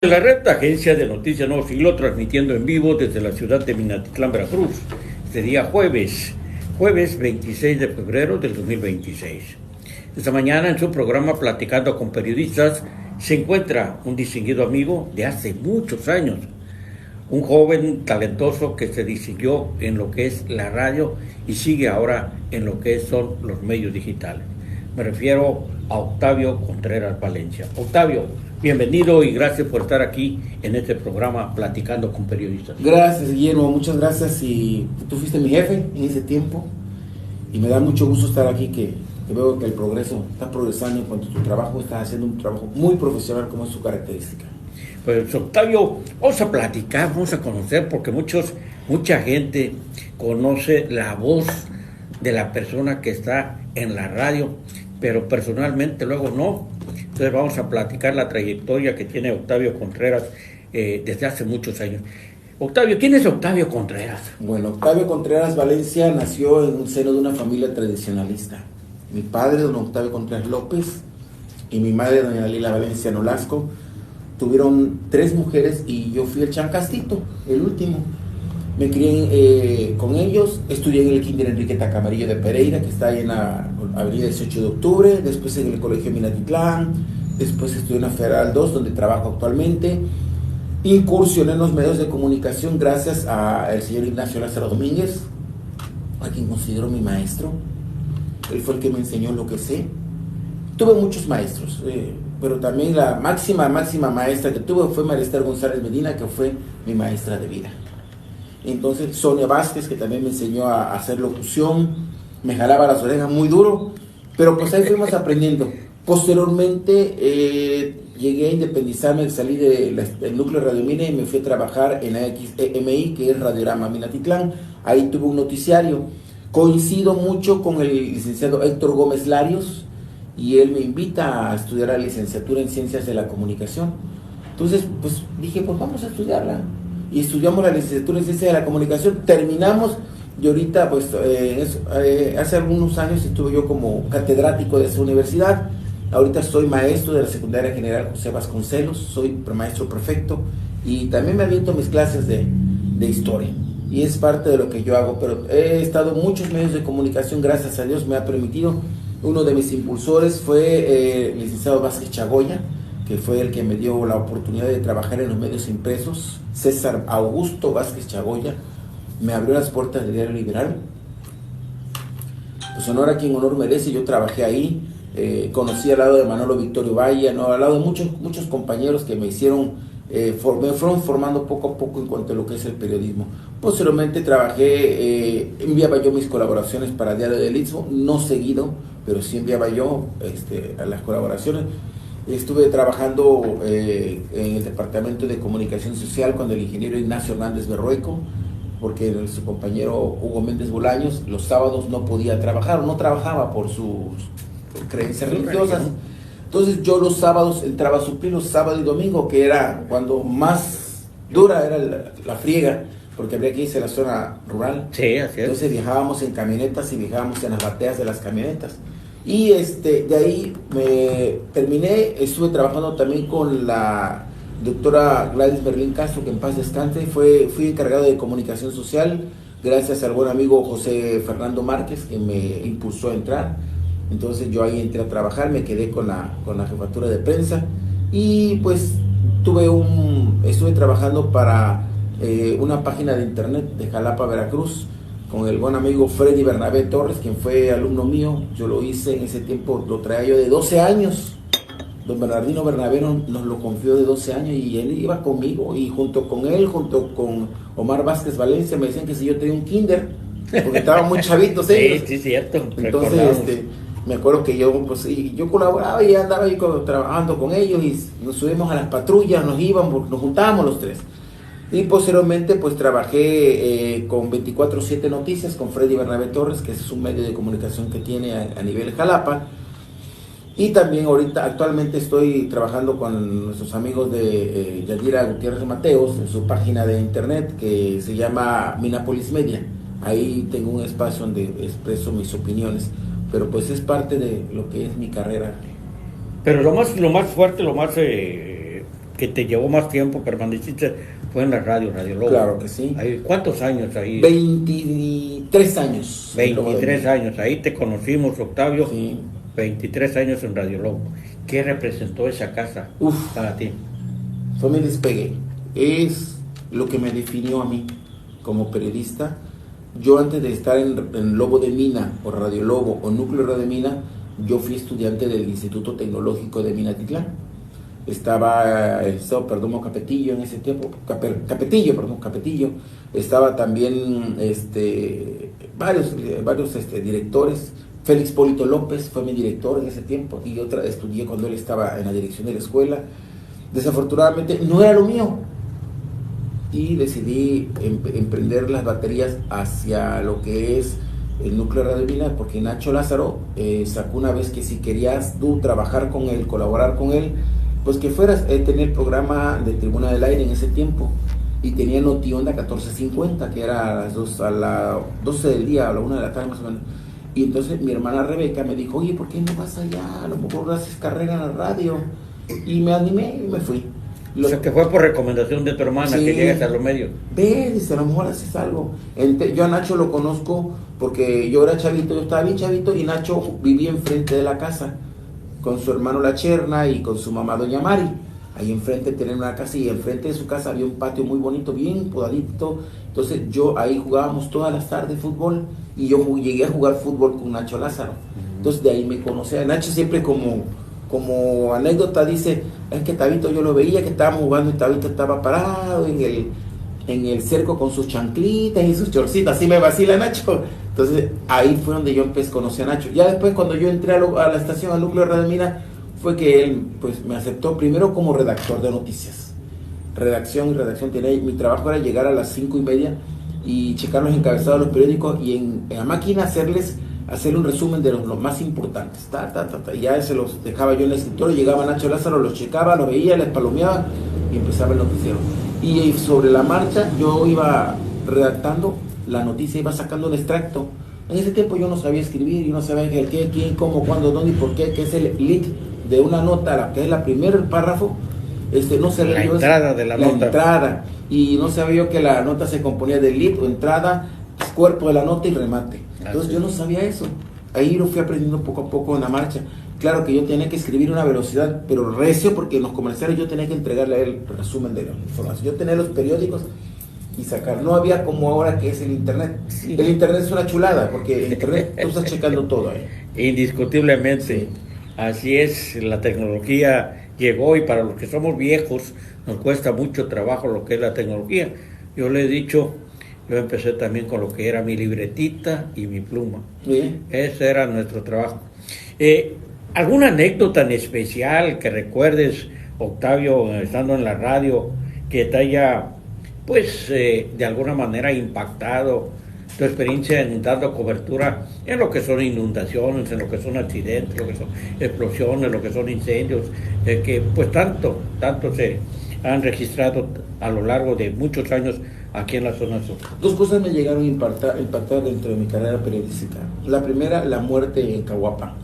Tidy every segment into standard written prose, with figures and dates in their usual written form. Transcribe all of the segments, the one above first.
La red agencia de Noticias Nuevo Siglo, transmitiendo en vivo desde la ciudad de Minatitlán, Veracruz, este día jueves 26 de febrero del 2026. Esta mañana en su programa Platicando con Periodistas se encuentra un distinguido amigo de hace muchos años, un joven talentoso que se distinguió en lo que es la radio y sigue ahora en lo que son los medios digitales. Me refiero a Octavio Contreras Valencia. Octavio, bienvenido y gracias por estar aquí en este programa Platicando con Periodistas. Gracias, Guillermo, muchas gracias. Y tú fuiste mi jefe en ese tiempo y me da mucho gusto estar aquí, que veo que el progreso está progresando en cuanto a tu trabajo. Estás haciendo un trabajo muy profesional, como es su característica. Pues Octavio, vamos a platicar, vamos a conocer, porque mucha gente conoce la voz de la persona que está en la radio, pero personalmente luego no. Entonces vamos a platicar la trayectoria que tiene Octavio Contreras desde hace muchos años. Octavio, ¿quién es Octavio Contreras? Bueno, Octavio Contreras Valencia nació en un seno de una familia tradicionalista. Mi padre, don Octavio Contreras López, y mi madre, doña Lila Valencia Nolasco, tuvieron 3 mujeres y yo fui el chancastito, el último. Me crié con ellos, estudié en el Kinder Enriqueta Camarillo de Pereira, que está ahí en la avenida 18 de octubre, después en el Colegio Minatitlán, después estudié en la Federal 2, donde trabajo actualmente. Incursioné en los medios de comunicación gracias al señor Ignacio Lázaro Domínguez, a quien considero mi maestro. Él fue el que me enseñó lo que sé. Tuve muchos maestros, pero también la máxima maestra que tuve fue María Esther González Medina, que fue mi maestra de vida. Entonces Sonia Vázquez, que también me enseñó a hacer locución, me jalaba las orejas muy duro, pero pues ahí fuimos aprendiendo. Posteriormente llegué a independizarme, salí del núcleo de Radio Mina y me fui a trabajar en AXMI, que es Radiorama Minatitlán. Ahí tuve un noticiario. Coincido mucho con el licenciado Héctor Gómez Larios y él me invita a estudiar la licenciatura en Ciencias de la Comunicación. Entonces pues dije, pues vamos a estudiarla. Y estudiamos la licenciatura en Ciencias de la Comunicación, terminamos y ahorita pues hace algunos años estuve yo como catedrático de esa universidad. Ahorita soy maestro de la Secundaria General José Vasconcelos, soy maestro prefecto y también me aviento mis clases de historia y es parte de lo que yo hago, pero he estado en muchos medios de comunicación, gracias a Dios me ha permitido. Uno de mis impulsores fue el licenciado Vázquez Chagoya, que fue el que me dio la oportunidad de trabajar en los medios impresos. César Augusto Vázquez Chagoya me abrió las puertas del Diario Liberal. Pues honor a quien honor merece, yo trabajé ahí, conocí al lado de Manolo Victorio Valle, al lado de muchos compañeros que me fueron formando poco a poco en cuanto a lo que es el periodismo. Posteriormente trabajé, enviaba yo mis colaboraciones para Diario del Istmo, no seguido, pero sí enviaba yo a las colaboraciones. Estuve trabajando en el Departamento de Comunicación Social con el ingeniero Ignacio Hernández Berrueco, porque su compañero Hugo Méndez Bolaños los sábados no podía trabajar, o no trabajaba por sus creencias religiosas. Entonces yo los sábados entraba a suplir, los sábados y domingo, que era cuando más dura era la friega, porque habría que irse a la zona rural. Sí, así es. Entonces viajábamos en camionetas y viajábamos en las bateas de las camionetas. Y de ahí me terminé, estuve trabajando también con la doctora Gladys Berlín Castro, que en paz descanse. Fui encargado de comunicación social, gracias al buen amigo José Fernando Márquez, que me impulsó a entrar. Entonces yo ahí entré a trabajar, me quedé con la jefatura de prensa y pues estuve trabajando para una página de internet de Jalapa, Veracruz, con el buen amigo Freddy Bernabé Torres, quien fue alumno mío. Yo lo hice en ese tiempo, lo traía yo de 12 años. Don Bernardino Bernabé nos lo confió de 12 años y él iba conmigo, y junto con él, junto con Omar Vázquez Valencia, me decían que si yo tenía un kinder, porque estaban muy chavitos ellos. Sí, cierto. Entonces, me acuerdo que yo colaboraba y andaba ahí trabajando con ellos y nos subimos a las patrullas, nos juntábamos los 3. Y posteriormente pues trabajé con 24/7 Noticias con Freddy Bernabé Torres, que es un medio de comunicación que tiene a nivel Jalapa. Y también actualmente estoy trabajando con nuestros amigos de Yadira Gutiérrez Mateos en su página de internet que se llama Minapolis Media. Ahí tengo un espacio donde expreso mis opiniones, pero pues es parte de lo que es mi carrera. Pero lo más fuerte, lo más que te llevó más tiempo, permaneciste, fue en la Radio Lobo. Claro que sí. ¿Cuántos años ahí? 23 años. 23 años, ahí te conocimos, Octavio. Sí. 23 años en Radio Lobo. ¿Qué representó esa casa para ti? Fue mi despegue. Es lo que me definió a mí como periodista. Yo antes de estar en Lobo de Mina, o Radio Lobo, o Núcleo Radio de Mina, yo fui estudiante del Instituto Tecnológico de Minatitlán. Estaba Perdomo Capetillo en ese tiempo, Capetillo. Estaba también varios directores. Félix Polito López fue mi director en ese tiempo, y estudié cuando él estaba en la dirección de la escuela. Desafortunadamente no era lo mío, y decidí emprender las baterías hacia lo que es el Núcleo Radio Mina, porque Nacho Lázaro sacó una vez que si querías tú trabajar con él, colaborar con él, pues que fueras. Él tenía el programa de Tribuna del Aire en ese tiempo, y tenía Noti Onda 1450, que era a las 12 del día, a la 1 de la tarde más o menos. Y entonces mi hermana Rebeca me dijo, oye, ¿por qué no vas allá? A lo mejor haces carrera en la radio. Y me animé y me fui. O sea, que fue por recomendación de tu hermana, sí, que llegas a los medios. Dice, a lo mejor haces algo. Yo a Nacho lo conozco porque yo era chavito, yo estaba bien chavito, y Nacho vivía enfrente de la casa con su hermano La Cherna y con su mamá Doña Mari. Ahí enfrente tenían una casa, y enfrente de su casa había un patio muy bonito, bien podadito. Entonces ahí jugábamos todas las tardes fútbol, y yo llegué a jugar fútbol con Nacho Lázaro. Entonces de ahí me conocí a Nacho. Siempre como anécdota dice, es que Tabito yo lo veía que estábamos jugando, y Tabito estaba parado en el cerco con sus chanclitas y sus chorcitas, así me vacila Nacho. Entonces ahí fue donde yo empecé a conocer a Nacho. Ya después, cuando yo entré a la estación, al Núcleo Radio Mina, fue que él pues me aceptó primero como redactor de noticias. Redacción. Mi trabajo era llegar a las 5:30 y checar los encabezados de los periódicos, y en la máquina hacer un resumen de los más importantes. Y ya se los dejaba yo en el escritorio. Llegaba Nacho Lázaro, los checaba, los veía, les palomeaba, y empezaba el noticiero. Y sobre la marcha yo iba redactando la noticia, iba sacando un extracto. En ese tiempo yo no sabía escribir, yo no sabía qué, quién, cómo, cuándo, dónde y por qué, que es el lead de una nota, que es la primer párrafo. No sabía la yo entrada de la nota. Entrada, y no sabía yo que la nota se componía de lead o entrada, cuerpo de la nota y remate. Entonces yo no sabía eso. Ahí lo fui aprendiendo poco a poco en la marcha. Claro que yo tenía que escribir a una velocidad, pero recio, porque en los comerciales yo tenía que entregarle el resumen de la información. Yo tenía los periódicos y sacar. No había como ahora, que es el internet. Sí. El internet es una chulada, porque el internet tú estás checando todo ahí. Indiscutiblemente. Sí. Así es, la tecnología llegó, y para los que somos viejos nos cuesta mucho trabajo lo que es la tecnología. Yo le he dicho, yo empecé también con lo que era mi libretita y mi pluma. Bien. Ese era nuestro trabajo. ¿Alguna anécdota en especial que recuerdes, Octavio, estando en la radio, que te haya, pues, de alguna manera impactado tu experiencia en dando cobertura en lo que son inundaciones, en lo que son accidentes, lo que son explosiones, lo que son incendios, que pues tanto se han registrado a lo largo de muchos años aquí en la zona sur? Dos cosas me llegaron a impactar dentro de mi carrera periodística. La primera, la muerte en Caguapa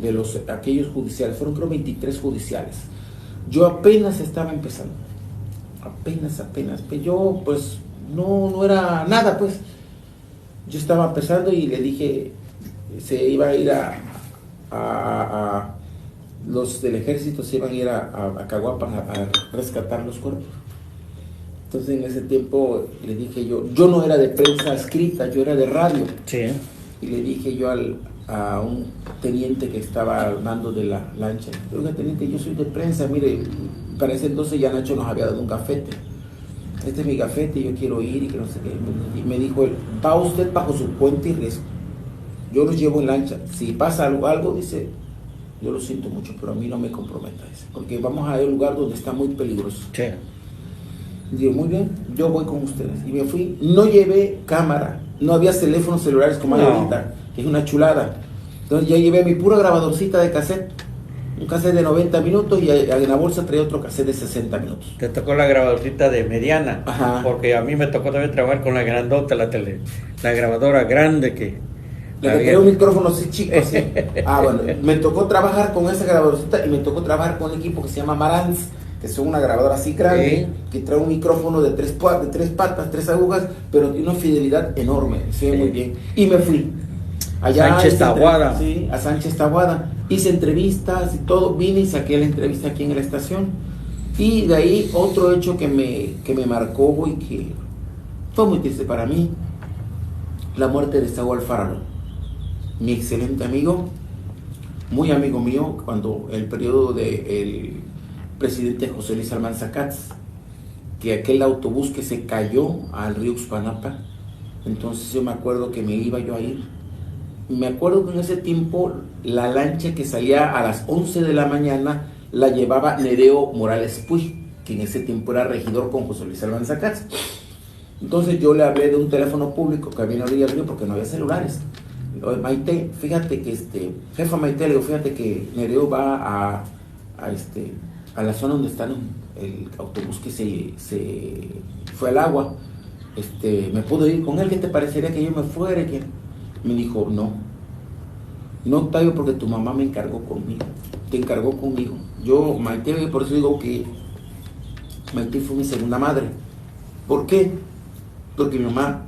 de aquellos judiciales. Fueron, creo, 23 judiciales. Yo apenas estaba empezando, apenas, pues yo pues no era nada, pues yo estaba empezando, y le dije, se iba a ir a los del ejército, se iban a ir a Caguapa a rescatar los cuerpos. Entonces en ese tiempo le dije yo no era de prensa escrita, yo era de radio. Sí. Y le dije yo a un teniente que estaba al mando de la lancha, oiga, teniente, yo soy de prensa, mire, para ese entonces ya Nacho nos había dado un gafete. Este es mi gafete, yo quiero ir, y que no sé qué. Y me dijo él, va usted bajo su cuenta y riesgo. Yo los llevo en lancha. Si pasa algo, dice, yo lo siento mucho, pero a mí no me comprometa, dice, porque vamos a un lugar donde está muy peligroso. Sí. Digo, muy bien, yo voy con ustedes. Y me fui, no llevé cámara, no había teléfonos celulares como hay ahorita, que es una chulada. Entonces ya llevé mi pura grabadorcita de cassette, un cassette de 90 minutos, y en la bolsa traía otro cassette de 60 minutos. Te tocó la grabadorcita de mediana. Ajá. Porque a mí me tocó también trabajar con la grandota, la grabadora grande que... Le quería un micrófono así chico, así. Bueno, me tocó trabajar con esa grabadorcita, y me tocó trabajar con un equipo que se llama Marantz, que son una grabadora así grande, que trae un micrófono de tres patas, 3 agujas, pero tiene una fidelidad enorme, se ve muy bien. Y me fui. Allá Sánchez Taboada. Sí, a Sánchez Taboada. Hice entrevistas y todo, vine y saqué la entrevista aquí en la estación. Y de ahí otro hecho que me marcó y que fue muy triste para mí, la muerte de Saúl Alfaro, mi excelente amigo, muy amigo mío, cuando el periodo del presidente José Luis Almanza Katz, que aquel autobús que se cayó al río Uxpanapa, entonces yo me acuerdo que me iba yo a ir. Me acuerdo que en ese tiempo la lancha que salía a las 11 de la mañana la llevaba Nereo Morales Puig, que en ese tiempo era regidor con José Luis Almanza Katz. Entonces yo le hablé de un teléfono público que había en la orilla del río porque no había celulares. Maite, fíjate que jefa Maite, le digo, fíjate que Nereo va a la zona donde está el autobús que se fue al agua. ¿Me puedo ir con él? ¿Qué te parecería que yo me fuera? Que me dijo, no, Octavio, porque tu mamá me encargó conmigo, te encargó conmigo. Yo, Maite, por eso digo que Maite fue mi segunda madre. ¿Por qué? Porque mi mamá,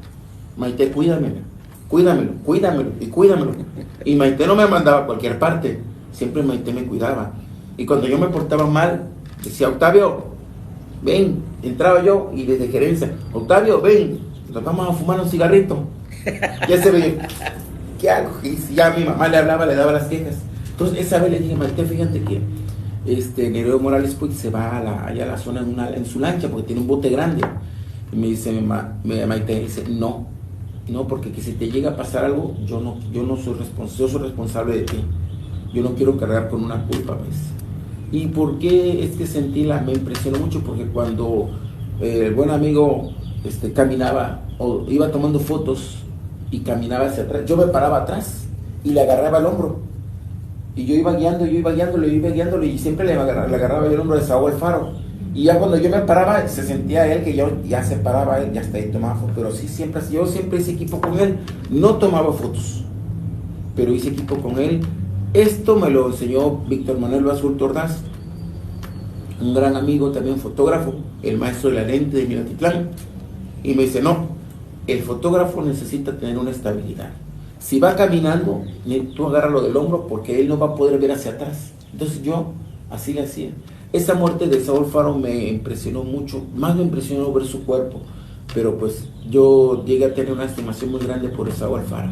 Maite, cuídamelo. Y Maite no me mandaba a cualquier parte, siempre Maite me cuidaba. Y cuando yo me portaba mal, decía, Octavio, ven, entraba yo y desde gerencia, Octavio, ven, nos vamos a fumar un cigarrito. Ya se ve, ¿qué hago? Y ya mi mamá le hablaba, le daba las quejas. Entonces esa vez le dije, Maite, fíjate que Nereo Morales Puig se va allá a la zona en su lancha porque tiene un bote grande. Y me dice Maite, dice, no, porque que si te llega a pasar algo, yo no soy responsable de ti. Yo no quiero cargar con una culpa, ¿ves? ¿Y por qué es que me impresionó mucho? Porque cuando el buen amigo caminaba o iba tomando fotos y caminaba hacia atrás, yo me paraba atrás y le agarraba el hombro. Y yo iba guiándolo y siempre le agarraba el hombro de Saúl Alfaro. Y ya cuando yo me paraba, se sentía él que yo ya se paraba él, ya hasta ahí tomaba fotos. Pero sí, yo siempre hice equipo con él. No tomaba fotos, pero hice equipo con él. Esto me lo enseñó Víctor Manuel Basurto Ordaz, un gran amigo, también fotógrafo, el maestro de la lente de Minatitlán. Y me dice, no, el fotógrafo necesita tener una estabilidad. Si va caminando, tú agárralo del hombro porque él no va a poder ver hacia atrás. Entonces yo así le hacía. Esa muerte de Saúl Alfaro me impresionó mucho, más me impresionó ver su cuerpo, pero pues yo llegué a tener una estimación muy grande por Saúl Alfaro.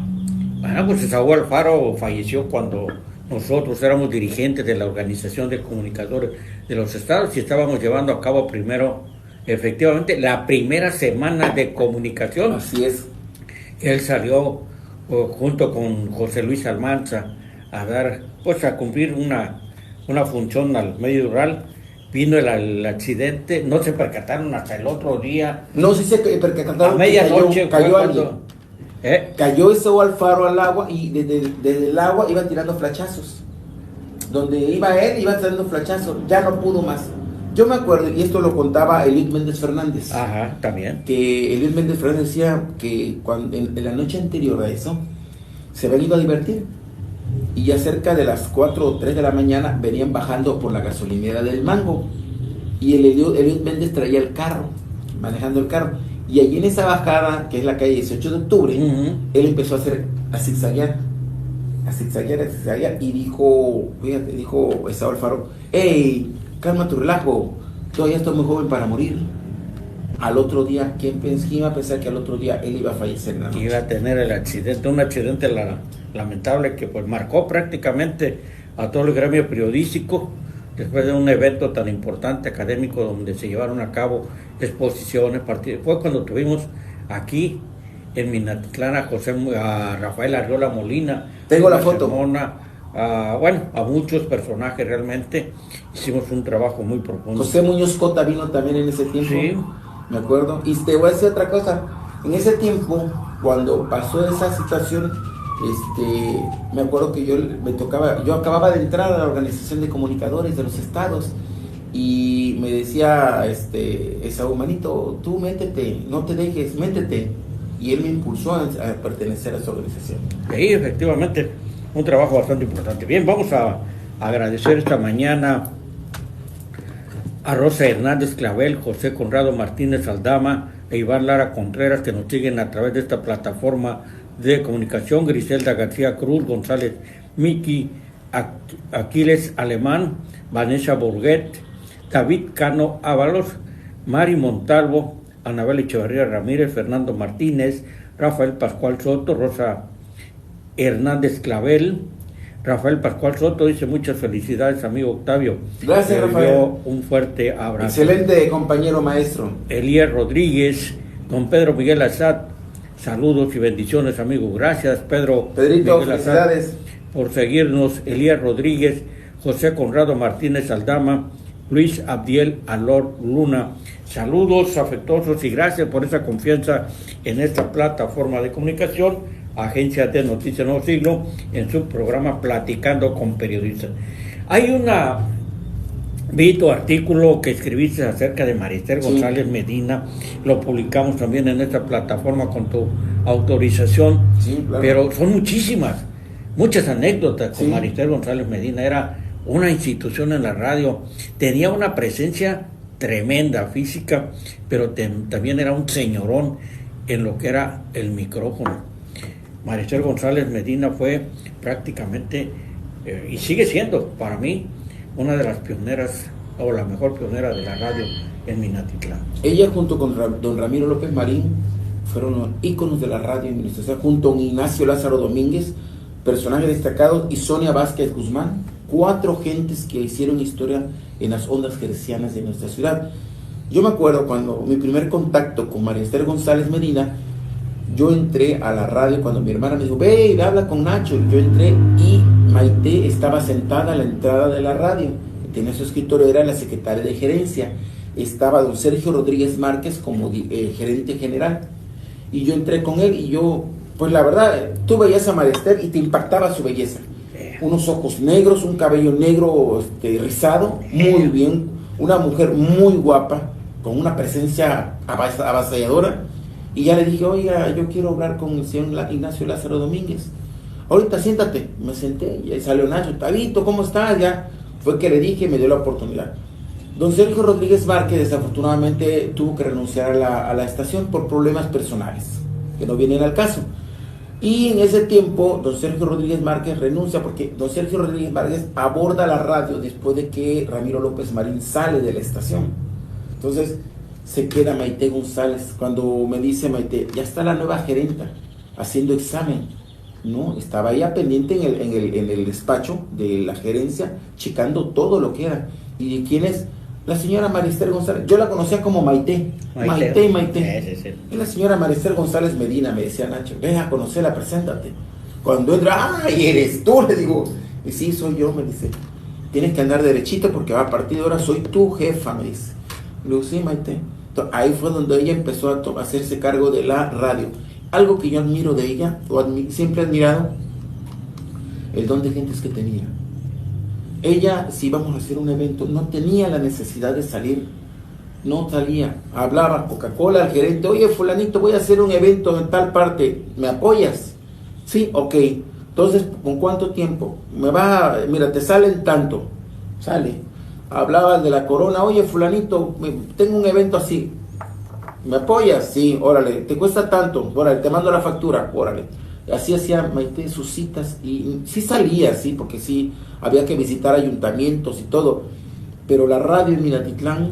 Bueno, pues Saúl Alfaro falleció cuando nosotros éramos dirigentes de la Organización de Comunicadores de los Estados y estábamos llevando a cabo primero, efectivamente, la primera semana de comunicación. Así es. Él salió junto con José Luis Almanza a cumplir una función al medio rural. Vino el accidente, no se percataron hasta el otro día. No, sí se percataron. A medianoche cayó alguien. Cayó Saúl Alfaro al agua y desde el agua iban tirando flachazos. Donde iba él, iba tirando flachazos. Ya no pudo más. Yo me acuerdo, y esto lo contaba Eliud Méndez Fernández. Ajá, también. Que Eliud Méndez Fernández decía que en la noche anterior a eso se habían ido a divertir. Y ya cerca de las 4 o 3 de la mañana venían bajando por la gasolinera del Mango. Y el Eliud Méndez traía el carro, manejando el carro. Y allí en esa bajada, que es la calle 18 de octubre, él empezó a zigzaguear. Y dijo Saúl Alfaro, ¡hey, calma tu relajo! Todavía estoy muy joven para morir. Al otro día, ¿quién iba a pensar que al otro día él iba a fallecer en la noche? Iba a tener el accidente, un accidente lamentable que pues marcó prácticamente a todo el gremio periodístico después de un evento tan importante académico donde se llevaron a cabo exposiciones, partidos. Fue cuando tuvimos aquí en Minatitlán a Rafael Arriola Molina. Tengo la foto. A muchos personajes realmente. Hicimos un trabajo muy profundo. José Muñoz Cota vino también en ese tiempo. Sí. Me acuerdo. Y te voy a decir otra cosa. En ese tiempo, cuando pasó esa situación, me acuerdo que yo acababa de entrar a la Organización de Comunicadores de los Estados y me decía esa humanito, tú métete, no te dejes, métete. Y él me impulsó a pertenecer a esa organización. Sí, efectivamente, un trabajo bastante importante. Bien, vamos a agradecer esta mañana a Rosa Hernández Clavel, José Conrado Martínez Aldama e Iván Lara Contreras, que nos siguen a través de esta plataforma de comunicación, Griselda García Cruz, González Miki, Aquiles Alemán, Vanessa Borguet, David Cano Ábalos, Mari Montalvo, Anabel Echeverría Ramírez, Fernando Martínez, Rafael Pascual Soto, Rosa Hernández Clavel. Rafael Pascual Soto dice: muchas felicidades, amigo Octavio. Gracias, Rafael. Un fuerte abrazo. Excelente, compañero maestro. Elías Rodríguez, don Pedro Miguel Azad, saludos y bendiciones, amigo. Gracias, Pedrito, Miguel felicidades. Azad, por seguirnos. Elías Rodríguez, José Conrado Martínez Aldama, Luis Abdiel Alor Luna. Saludos afectuosos y gracias por esa confianza en esta plataforma de comunicación, Agencia de Noticias Nuevo Siglo, en su programa Platicando con Periodistas. Hay vi tu artículo que escribiste acerca de Marister González Medina, lo publicamos también en esta plataforma con tu autorización, claro. Pero son muchas anécdotas con Marister González Medina. Era una institución en la radio, tenía una presencia tremenda física, pero también era un señorón en lo que era el micrófono. Marister González Medina fue prácticamente, y sigue siendo para mí, una de las pioneras, o la mejor pionera de la radio en Minatitlán. Ella junto con don Ramiro López Marín fueron los íconos de la radio en Minatitlán, junto con Ignacio Lázaro Domínguez, personajes destacados, y Sonia Vázquez Guzmán, 4 gentes que hicieron historia en las ondas gercianas de nuestra ciudad. Yo me acuerdo cuando mi primer contacto con Marister González Medina, yo entré a la radio cuando mi hermana me dijo: ve, habla con Nacho. Yo entré y Maite estaba sentada a la entrada de la radio, tenía su escritorio, era la secretaria de gerencia, estaba don Sergio Rodríguez Márquez como gerente general, y yo entré con él, y yo, pues la verdad, tú veías a Marister y te impactaba su belleza, unos ojos negros, un cabello negro rizado, muy bien, una mujer muy guapa, con una presencia avasalladora. Y ya le dije: oiga, yo quiero hablar con el señor Ignacio Lázaro Domínguez. Ahorita siéntate. Me senté y ahí salió Nacho: Tabito, ¿cómo estás? Ya fue que le dije, me dio la oportunidad. Don Sergio Rodríguez Márquez desafortunadamente tuvo que renunciar a la estación por problemas personales, que no vienen al caso. Y en ese tiempo, don Sergio Rodríguez Márquez renuncia, porque don Sergio Rodríguez Márquez aborda la radio después de que Ramiro López Marín sale de la estación. Entonces se queda Maite González. Cuando me dice Maite: ya está la nueva gerenta haciendo examen, ¿no? Estaba ella pendiente en el despacho de la gerencia, checando todo lo que era. ¿Y de quién es? La señora Marister González. Yo la conocía como Maite. Maite. Es la señora Marister González Medina, me decía Nacho. Ven a conocerla, preséntate. Cuando entra: ¡ay, eres tú! Le digo: y sí, soy yo, me dice. Tienes que andar derechito porque a partir de ahora soy tu jefa, me dice. Le digo: sí, Maite. Entonces, ahí fue donde ella empezó a hacerse cargo de la radio. Algo que yo admiro de ella, siempre he admirado, el don de gentes que tenía. Ella, si íbamos a hacer un evento, no tenía la necesidad de salir. No salía. Hablaba Coca-Cola al gerente: oye, fulanito, voy a hacer un evento en tal parte, ¿me apoyas? Sí, ok. Entonces, ¿con cuánto tiempo? Mira, te salen tanto. Sale. Hablaba de la Corona: oye, fulanito, tengo un evento así, ¿me apoyas? Sí, órale. ¿Te cuesta tanto? Órale, te mando la factura, órale. Así hacía Maite sus citas, y sí salía, sí, porque sí había que visitar ayuntamientos y todo, pero la radio en Minatitlán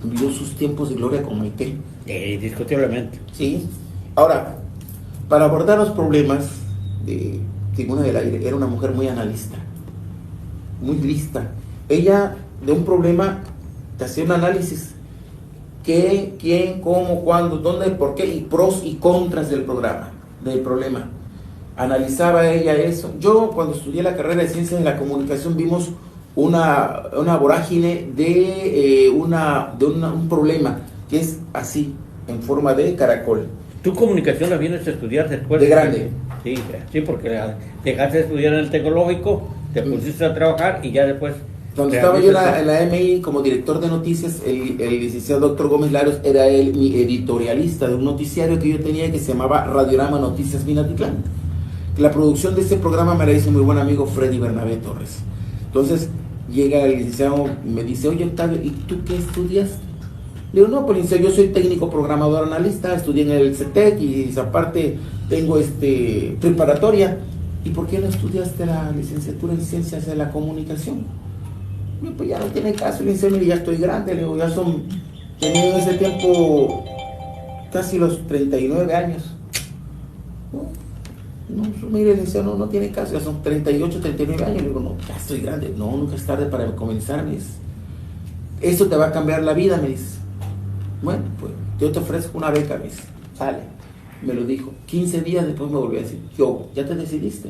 vivió sus tiempos de gloria con Maite. Indiscutiblemente. Sí. Ahora, para abordar los problemas de Tribuna del Aire, era una mujer muy analista, muy lista. Ella, de un problema, te hacía un análisis: qué, quién, cómo, cuándo, dónde, por qué, y pros y contras del problema. Analizaba ella eso. Yo, cuando estudié la carrera de Ciencias de la Comunicación, vimos una vorágine de un problema que es así, en forma de caracol. ¿Tu comunicación la vienes a estudiar después? De grande. Sí, porque dejaste de estudiar en el tecnológico, te pusiste a trabajar y ya después... Cuando estaba yo en la MI como director de noticias, el licenciado doctor Gómez Larios era mi editorialista de un noticiario que yo tenía que se llamaba Radiorama Noticias Minatitlán. La producción de este programa me la hizo muy buen amigo Freddy Bernabé Torres. Entonces, llega el licenciado y me dice, oye Octavio, ¿y tú qué estudias? Le digo, no, pues licenciado, yo soy técnico programador analista, estudié en el CETEC y aparte tengo preparatoria. ¿Y por qué no estudiaste la licenciatura en Ciencias de la Comunicación? Y pues ya no tiene caso, licenciado, ya estoy grande, le digo, tenía en ese tiempo casi los 39 años. No, mire, licenciado, no tiene caso, ya son 38, 39 años. Le digo, no, ya estoy grande. No, nunca es tarde para comenzar, me dice. Esto te va a cambiar la vida, me dice. Bueno, pues yo te ofrezco una beca, me dice. Sale. Me lo dijo. 15 días después me volvió a decir, ¿ya te decidiste?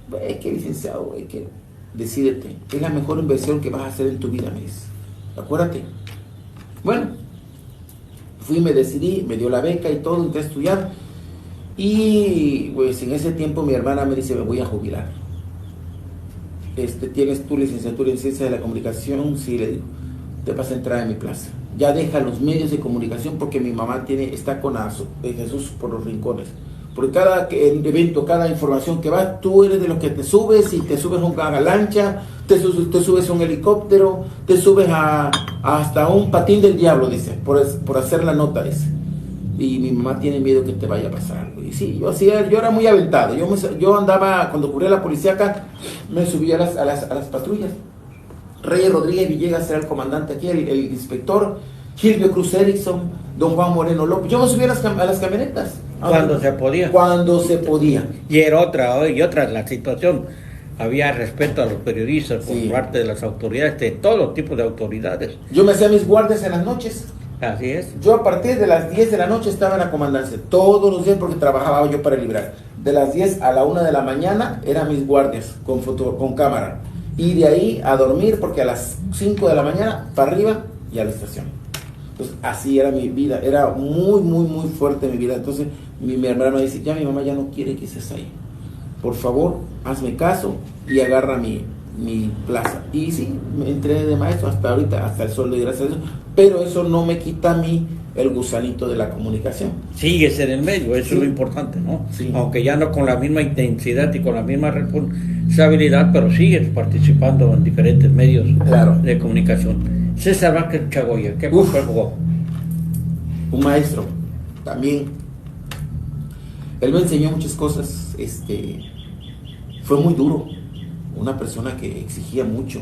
Güey, que licenciado, güey, que decídete. Es la mejor inversión que vas a hacer en tu vida, me dice. Acuérdate. Bueno, fui, me decidí, me dio la beca y todo, entré a estudiar. Y pues en ese tiempo mi hermana me dice, me voy a jubilar. ¿Tienes tu licenciatura en Ciencias de la Comunicación? Sí, le digo, te vas a entrar en mi plaza. Ya deja los medios de comunicación porque mi mamá está con Jesús por los rincones. Por cada evento, cada información que va, tú eres de los que te subes y te subes a una lancha, te subes a un helicóptero, te subes hasta un patín del diablo, dice, por hacer la nota, dice. Y mi mamá tiene miedo que te vaya a pasar algo. Y sí, yo era muy aventado. Yo andaba, cuando ocurría la policía acá, me subía a las patrullas. Reyes Rodríguez Villegas era el comandante aquí, el inspector, Gilbio Cruz Erickson, don Juan Moreno López. Yo me subía a las camionetas. Cuando se podía. Cuando se podía. Y era otra la situación. Había respeto a los periodistas por parte de las autoridades, de todos tipos de autoridades. Yo me hacía mis guardias en las noches. Así es. Yo a partir de las 10 de la noche estaba en la comandancia, todos los días porque trabajaba yo para Librar. De las 10 a la 1 de la mañana eran mis guardias con cámara. Y de ahí a dormir porque a las 5 de la mañana para arriba y a la estación. Entonces así era mi vida, era muy, muy, muy fuerte mi vida. Entonces mi hermana me dice, ya mi mamá ya no quiere que estés ahí. Por favor, hazme caso y agarra mi plaza. Y sí, me entré de maestro hasta ahorita, hasta el sol de gracias a Dios. Pero eso no me quita a mí el gusanito de la comunicación. Sigues en el medio, eso es lo importante, ¿no? Sí. Aunque ya no con la misma intensidad y con la misma responsabilidad, pero sigues participando en diferentes medios de comunicación. César Vázquez Chagoya, ¿qué papel jugó? Un maestro, también. Él me enseñó muchas cosas. Fue muy duro, una persona que exigía mucho.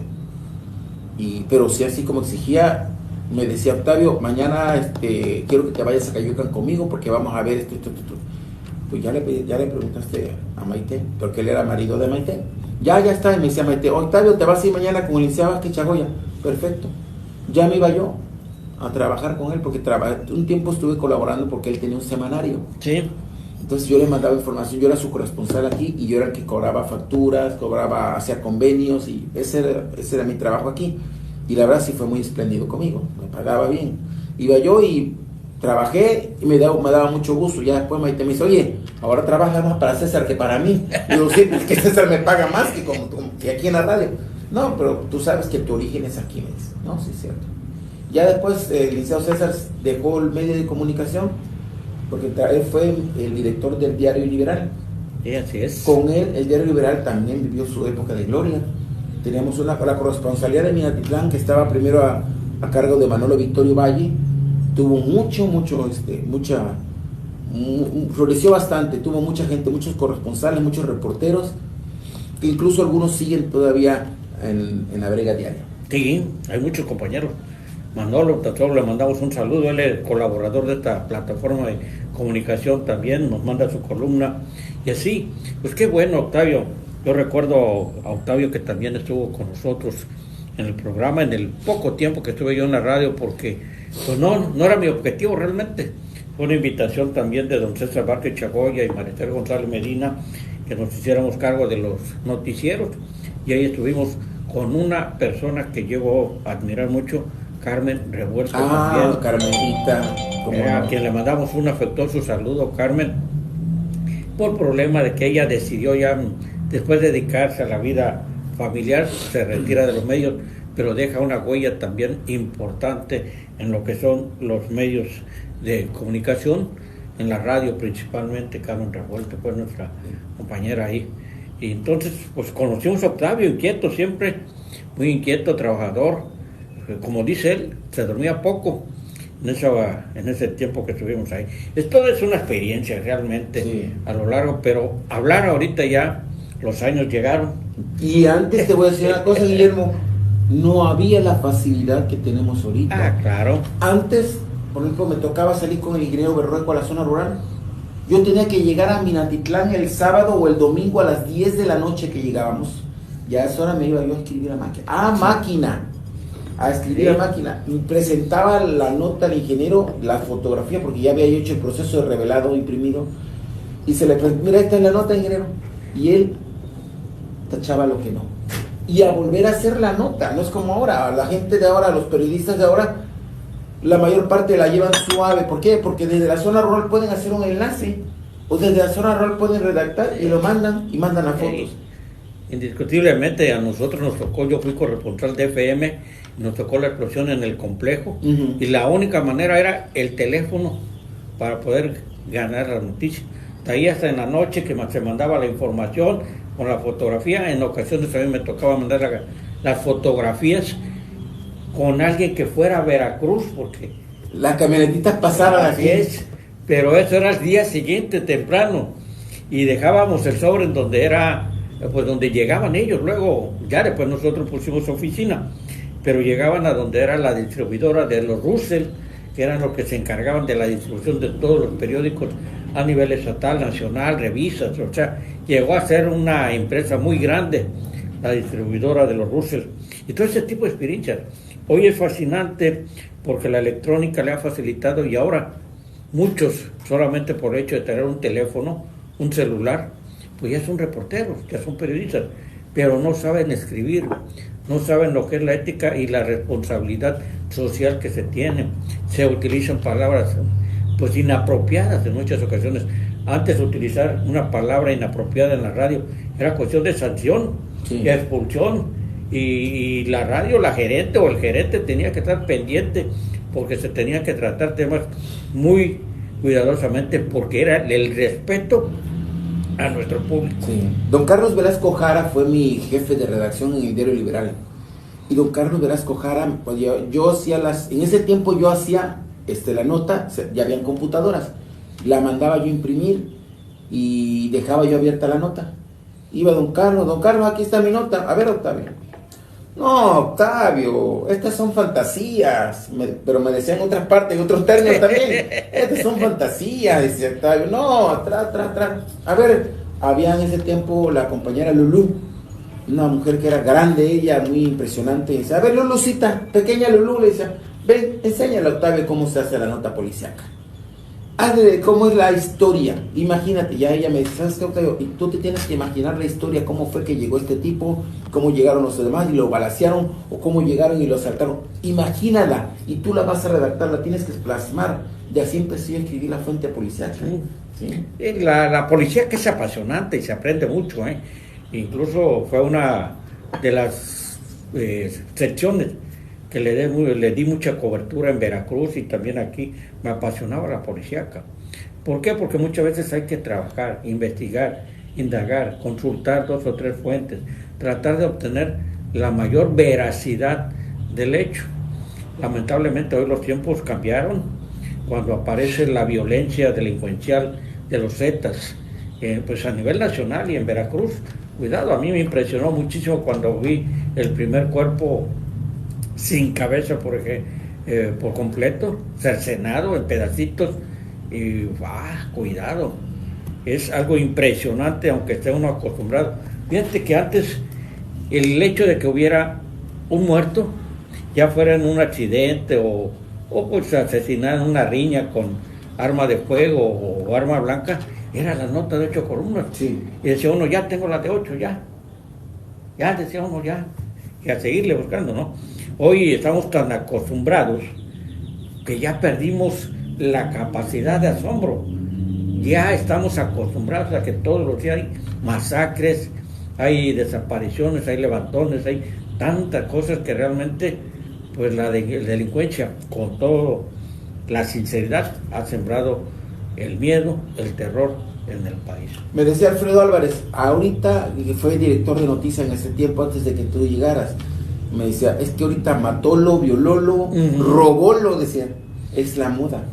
Pero sí, así como exigía, me decía, Octavio, mañana quiero que te vayas a Cayucan conmigo porque vamos a ver esto. Pues ya le preguntaste a Maite, porque él era marido de Maite. Ya está, y me decía Maite, Octavio, te vas a ir mañana con el licenciado Vázquez Chagoya. Perfecto. Ya me iba yo a trabajar con él porque un tiempo estuve colaborando porque él tenía un semanario. Sí. Entonces yo le mandaba información, yo era su corresponsal aquí y yo era el que cobraba facturas, hacía convenios y ese era mi trabajo aquí. Y la verdad sí fue muy espléndido conmigo, me pagaba bien. Iba yo y trabajé y me daba mucho gusto. Ya después Maite me dice, oye, ahora trabajas más para César que para mí. Y yo, sí, es que César me paga más que aquí en la radio. No, pero tú sabes que tu origen es aquí, me dice. No, sí es cierto. Ya después el licenciado César dejó el medio de comunicación porque él fue el director del Diario Liberal. Sí, así es. Con él, el Diario Liberal también vivió su época de gloria. Teníamos la corresponsalía de Minatitlán, que estaba primero a cargo de Manolo Victorio Valle. Tuvo floreció bastante, tuvo mucha gente, muchos corresponsales, muchos reporteros, que incluso algunos siguen todavía en la brega diaria. Sí, hay muchos compañeros. Manolo, también le mandamos un saludo, él es colaborador de esta plataforma de comunicación también, nos manda su columna, y así, pues qué bueno, Octavio. Yo recuerdo a Octavio que también estuvo con nosotros en el programa, en el poco tiempo que estuve yo en la radio, porque pues no era mi objetivo realmente. Fue una invitación también de don César Vázquez Chagoya y Maritel González Medina, que nos hiciéramos cargo de los noticieros, y ahí estuvimos con una persona que llevo a admirar mucho, Carmen Revuelta. También. Carmenita. A quien le mandamos un afectuoso saludo, Carmen, por problema de que ella decidió ya, después de dedicarse a la vida familiar, se retira de los medios, pero deja una huella también importante en lo que son los medios de comunicación, en la radio principalmente. Carmen Revuelta, pues nuestra compañera ahí. Y entonces, pues conocimos a Octavio, inquieto siempre, muy inquieto, trabajador. Como dice él, se dormía poco en ese tiempo que estuvimos ahí. Esto es una experiencia realmente, sí, a lo largo, pero hablar ahorita ya, los años llegaron. Y antes te voy a decir una cosa, Guillermo, no había la facilidad que tenemos ahorita. Ah, claro. Antes, por ejemplo, me tocaba salir con el ingeniero Berrueco a la zona rural. Yo tenía que llegar a Minatitlán el sábado o el domingo a las 10 de la noche que llegábamos. Ya a esa hora me iba yo a escribir a máquina. A escribir a máquina. Y presentaba la nota al ingeniero, la fotografía, porque ya había hecho el proceso de revelado, imprimido. Y se le presentó, mira, esta es la nota, ingeniero. Y él tachaba lo que no. Y a volver a hacer la nota. No es como ahora. La gente de ahora, los periodistas de ahora, la mayor parte la llevan suave. ¿Por qué? Porque desde la zona rural pueden hacer un enlace, o desde la zona rural pueden redactar y lo mandan, y mandan las fotos. Indiscutiblemente a nosotros nos tocó, yo fui corresponsal de FM, nos tocó la explosión en el complejo, y la única manera era el teléfono para poder ganar la noticia. De ahí hasta en la noche que se mandaba la información con la fotografía. En ocasiones a mí me tocaba mandar las fotografías con alguien que fuera a Veracruz, porque las camionetitas pasaban así es, pero eso era el día siguiente temprano, y dejábamos el sobre en donde era, pues donde llegaban ellos. Luego ya después nosotros pusimos oficina, pero llegaban a donde era la distribuidora de los Russell, que eran los que se encargaban de la distribución de todos los periódicos a nivel estatal, nacional, revistas. O sea, llegó a ser una empresa muy grande la distribuidora de los Russell, y todo ese tipo de experiencias. Hoy es fascinante porque la electrónica le ha facilitado, y ahora muchos, solamente por el hecho de tener un teléfono, un celular, pues ya son reporteros, ya son periodistas, pero no saben escribir, no saben lo que es la ética y la responsabilidad social que se tiene. Se utilizan palabras pues inapropiadas en muchas ocasiones. Antes de utilizar una palabra inapropiada en la radio era cuestión de sanción, sí, y expulsión. Y la radio, la gerente o el gerente tenía que estar pendiente, porque se tenía que tratar temas muy cuidadosamente, porque era el respeto a nuestro público. Sí. Don Carlos Velasco Jara fue mi jefe de redacción en el Diario Liberal. Y don Carlos Velasco Jara, pues yo hacía en ese tiempo yo hacía la nota, ya habían computadoras, la mandaba yo a imprimir y dejaba yo abierta la nota. Iba don Carlos, aquí está mi nota, a ver, Octavio. No, Octavio, estas son fantasías, pero me decían otras partes, en otros términos también, estas son fantasías, decía Octavio. No, atrás. A ver, había en ese tiempo la compañera Lulú, una mujer que era grande, ella, muy impresionante, y decía, a ver, Lulucita, pequeña Lulú, le decía, ven, enséñale a Octavio cómo se hace la nota policíaca. Hazle cómo es la historia. Imagínate, ya ella me dice, ¿sabes qué, Octavio? Y tú te tienes que imaginar la historia, cómo fue que llegó este tipo, cómo llegaron los demás y lo balacearon, o cómo llegaron y lo asaltaron. Imagínala, y tú la vas a redactar, la tienes que plasmar. Y así empecé a escribir la fuente policial. Sí. La policía, que es apasionante y se aprende mucho, ¿eh? Incluso fue una de las secciones que le di mucha cobertura en Veracruz, y también aquí. Me apasionaba la policíaca. ¿Por qué? Porque muchas veces hay que trabajar, investigar, indagar, consultar 2 o 3 fuentes, tratar de obtener la mayor veracidad del hecho. Lamentablemente hoy los tiempos cambiaron, cuando aparece la violencia delincuencial de los Zetas, pues a nivel nacional y en Veracruz. Cuidado, a mí me impresionó muchísimo cuando vi el primer cuerpo sin cabeza, por completo, cercenado en pedacitos, y cuidado, es algo impresionante, aunque esté uno acostumbrado. Fíjate que antes el hecho de que hubiera un muerto, ya fuera en un accidente o pues asesinado en una riña con arma de fuego o arma blanca, era la nota de 8 columnas. Sí. Y decía uno, ya tengo la de 8, ya decía uno, ya, y a seguirle buscando, ¿no? Hoy estamos tan acostumbrados que ya perdimos la capacidad de asombro. Ya estamos acostumbrados a que todos los días hay masacres, hay desapariciones, hay levantones, hay tantas cosas que realmente, pues la delincuencia, con toda la sinceridad, ha sembrado el miedo, el terror en el país. Me decía Alfredo Álvarez, ahorita, que fue director de noticias en ese tiempo antes de que tú llegaras, me decía, es que ahorita matólo, violólo, robólo, decía, es la moda.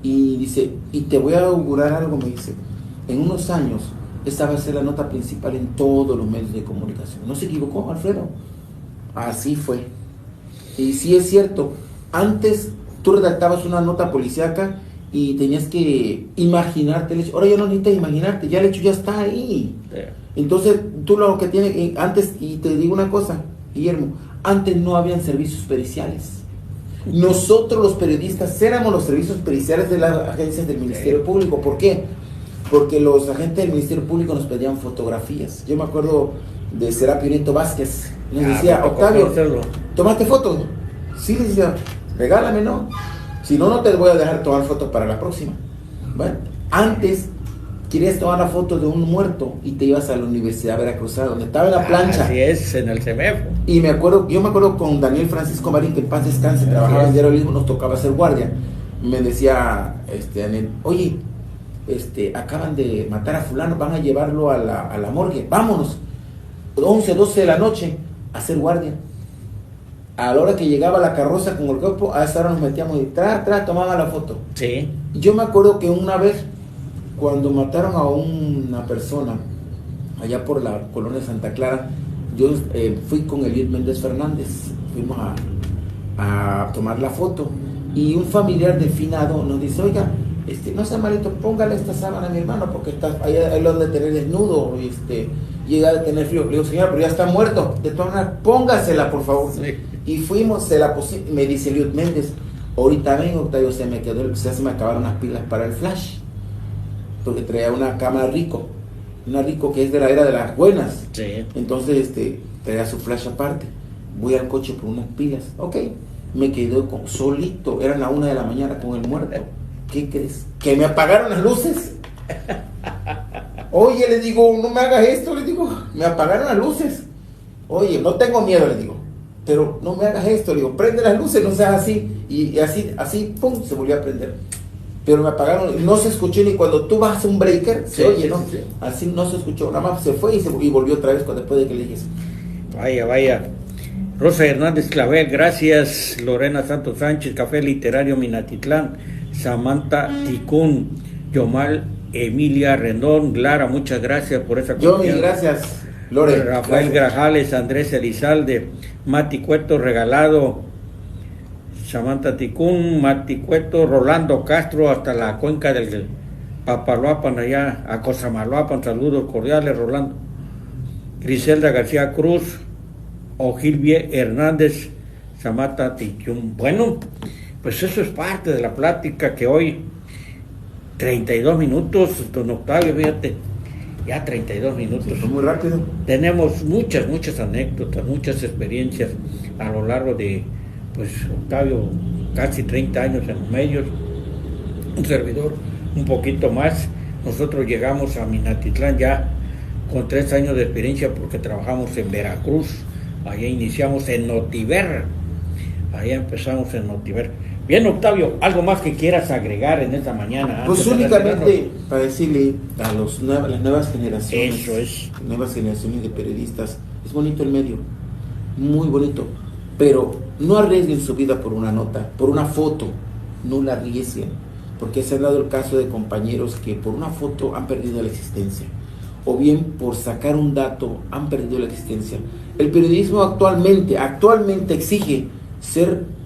Y dice, y te voy a augurar algo, me dice, en unos años esta va a ser la nota principal en todos los medios de comunicación. No se equivocó, Alfredo, así fue. Y sí es cierto, antes tú redactabas una nota policíaca y tenías que imaginarte el hecho. Ahora ya no necesitas imaginarte, ya el hecho ya está ahí. Entonces, tú lo que tienes, antes, y te digo una cosa, Guillermo, antes no habían servicios periciales. Nosotros los periodistas éramos los servicios periciales de las agencias del Ministerio Público. ¿Por qué? Porque los agentes del Ministerio Público nos pedían fotografías. Yo me acuerdo de Serapio Nieto Vázquez, nos decía, Octavio, ¿tomaste fotos? Sí, le decía, regálame, ¿no? Si no, no te voy a dejar tomar fotos para la próxima. Bueno, antes querías tomar la foto de un muerto y te ibas a la Universidad Veracruzana, donde estaba en la plancha. Así es, en el CEMEFO. Y yo me acuerdo con Daniel Francisco Marín, que en paz descanse, trabajaba en Diario Lisbo, nos tocaba hacer guardia. Me decía, Daniel, oye, acaban de matar a fulano, van a llevarlo a la morgue, vámonos. 11, 12 de la noche, a hacer guardia. A la hora que llegaba la carroza con el cuerpo, a esa hora nos metíamos y tomaba la foto. Sí. Yo me acuerdo que una vez, cuando mataron a una persona allá por la colonia Santa Clara, yo fui con Eliud Méndez Fernández, fuimos a tomar la foto, y un familiar del finado nos dice, oiga, no sea malito, póngale esta sábana a mi hermano, porque ahí lo han de tener desnudo, llega a tener frío. Le digo, señora, pero ya está muerto, de todas maneras, póngasela, por favor. Sí. Y fuimos, me dice Eliud Méndez, ahorita vengo, Octavio, se me acabaron las pilas para el flash, porque traía una cámara Rico, una Rico que es de la era de las buenas. Sí. Entonces traía su flash aparte. Voy al coche por unas pilas. Ok, me quedé solito, eran la 1 de la mañana con el muerto. ¿Qué crees? Que me apagaron las luces. Oye, le digo, no me hagas esto, le digo, me apagaron las luces. Oye, no tengo miedo, le digo, pero no me hagas esto, le digo, prende las luces, no seas así. Y así, pum, se volvió a prender. Pero me apagaron, no se escuchó ni cuando tú vas a un breaker, se oye, ¿no? Sí. Así no se escuchó, nada más se fue y volvió otra vez después de que le dije eso. Vaya. Rosa Hernández Clavel, gracias. Lorena Santos Sánchez, Café Literario Minatitlán. Samantha Ticún, Yomal Emilia Rendón, Lara, muchas gracias por esa confianza. Gracias, Lore. Rafael Grajales, Andrés Elizalde, Mati Cueto regalado, Samantha Ticún, Mati Cueto, Rolando Castro, hasta la cuenca del Papaloapan, allá a Cosamaloapan, saludos cordiales, Rolando. Griselda García Cruz, Ogilvie Hernández, Samantha Ticún. Bueno, pues eso es parte de la plática que hoy, 32 minutos, don Octavio, fíjate, ya 32 minutos. Sí, fue muy rápido. Tenemos muchas anécdotas, muchas experiencias a lo largo de, pues, Octavio, casi 30 años en los medios, un servidor un poquito más. Nosotros llegamos a Minatitlán ya con 3 años de experiencia porque trabajamos en Veracruz, allá iniciamos en Notiver, allá empezamos en Notiver. Bien, Octavio, ¿algo más que quieras agregar en esta mañana? Pues únicamente para decirle a las nuevas generaciones, eso es, nuevas generaciones de periodistas, es bonito el medio, muy bonito, pero no arriesguen su vida por una nota, por una foto, no la arriesguen, porque se ha dado el caso de compañeros que por una foto han perdido la existencia, o bien por sacar un dato han perdido la existencia. El periodismo actualmente exige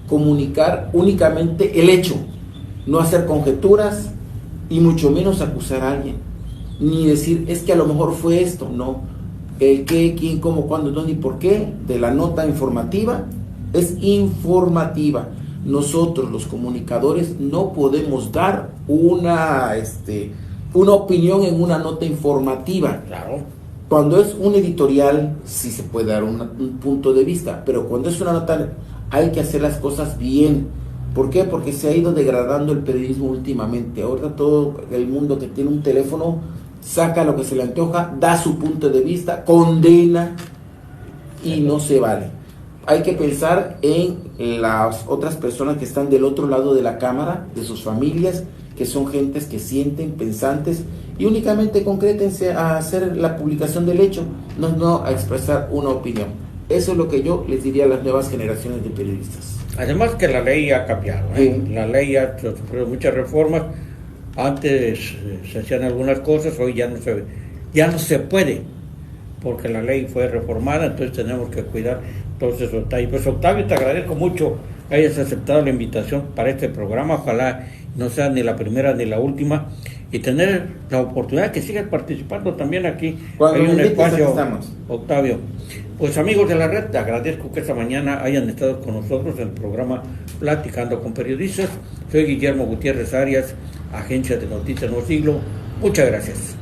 comunicar únicamente el hecho, no hacer conjeturas y mucho menos acusar a alguien, ni decir es que a lo mejor fue esto, no, el qué, quién, cómo, cuándo, dónde y por qué de la nota informativa es informativa. Nosotros los comunicadores no podemos dar una opinión en una nota informativa. Claro. Cuando es un editorial sí se puede dar un punto de vista, pero cuando es una nota hay que hacer las cosas bien. ¿Por qué? Porque se ha ido degradando el periodismo últimamente. Ahora todo el mundo que tiene un teléfono saca lo que se le antoja, da su punto de vista, condena y no se vale. Hay que pensar en las otras personas que están del otro lado de la cámara, de sus familias, que son gentes que sienten, pensantes, y únicamente concrétense a hacer la publicación del hecho, no a expresar una opinión. Eso es lo que yo les diría a las nuevas generaciones de periodistas. Además que la ley ha cambiado, ¿eh? Sí. La ley ha sufrido muchas reformas. Antes se hacían algunas cosas, hoy ya no se puede, porque la ley fue reformada, entonces tenemos que cuidar todos esos detalles. Pues Octavio, te agradezco mucho que hayas aceptado la invitación para este programa, ojalá no sea ni la primera ni la última, y tener la oportunidad que sigas participando también aquí. Cuando hay un espacio, estamos. Octavio. Pues amigos de la red, te agradezco que esta mañana hayan estado con nosotros en el programa Platicando con Periodistas. Soy Guillermo Gutiérrez Arias, Agencia de Noticias Nuevo Siglo. Muchas gracias.